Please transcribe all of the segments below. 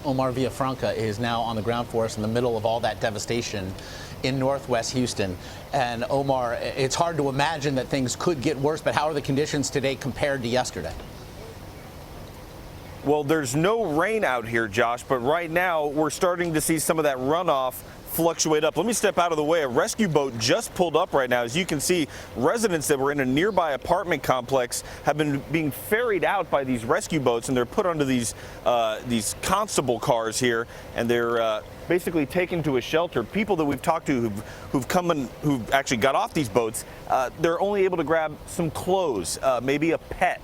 Omar Villafranca is now on the ground for us in the middle of all that devastation in northwest Houston. And Omar, it's hard to imagine that things could get worse, but how are the conditions today compared to yesterday? Well, there's no rain out here, Josh, but right now we're starting to see some of that runoff fluctuate up. Let me step out of the way. A rescue boat just pulled up right now. As you can see, residents that were in a nearby apartment complex have been being ferried out by these rescue boats, and they're put onto these constable cars here, and they're basically taken to a shelter. People that we've talked to who've actually got off these boats, they're only able to grab some clothes, maybe a pet.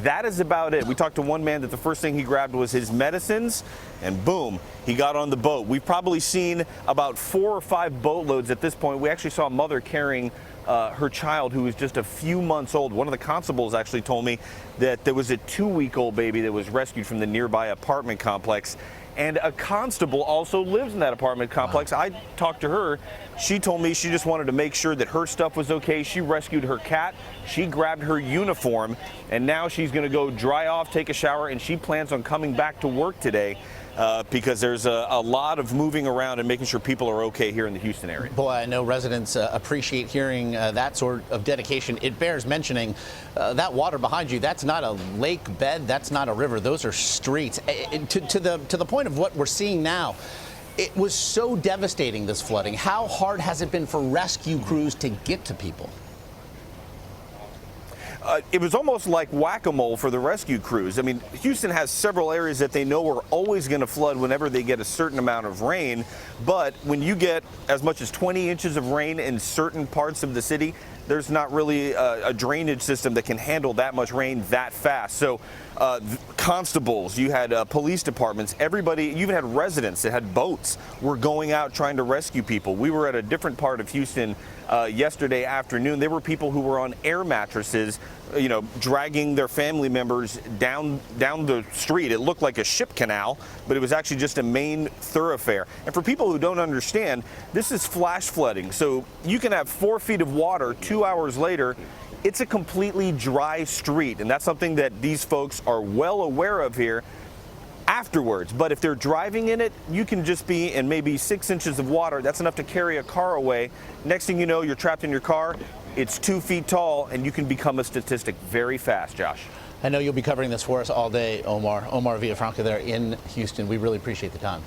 That is about it. We talked to one man that the first thing he grabbed was his medicines, and boom, he got on the boat. We've probably seen about 4 or 5 boatloads at this point. We actually saw a mother carrying her child who was just a few months old. One of the constables actually told me that there was a 2-week-old baby that was rescued from the nearby apartment complex. And a constable also lives in that apartment complex. Wow. I talked to her. She told me she just wanted to make sure that her stuff was okay. She rescued her cat. She grabbed her uniform, and now she's going to go dry off, take a shower, and she plans on coming back to work today because there's a lot of moving around and making sure people are okay here in the Houston area. Boy, I know residents appreciate hearing that sort of dedication. It bears mentioning that water behind you, that's not a lake bed, that's not a river, those are streets. To the point of what we're seeing now, it was so devastating, this flooding. How hard has it been for rescue crews to get to people? It was almost like whack-a-mole for the rescue crews. I mean, Houston has several areas that they know are always going to flood whenever they get a certain amount of rain. But when you get as much as 20 inches of rain in certain parts of the city, there's not really a drainage system that can handle that much rain that fast. So constables, you had police departments, everybody, you even had residents that had boats were going out trying to rescue people. We were at a different part of Houston yesterday afternoon. There were people who were on air mattresses, you know, dragging their family members down the street. It looked like a ship canal, but it was actually just a main thoroughfare. And for people who don't understand, this is flash flooding. So you can have 4 feet of water 2 hours later. It's a completely dry street, and that's something that these folks are well aware of here afterwards. But if they're driving in it, you can just be in maybe 6 inches of water. That's enough to carry a car away. Next thing you know, you're trapped in your car. It's 2 feet tall, and you can become a statistic very fast, Josh. I know you'll be covering this for us all day, Omar. Omar Villafranca there in Houston. We really appreciate the time.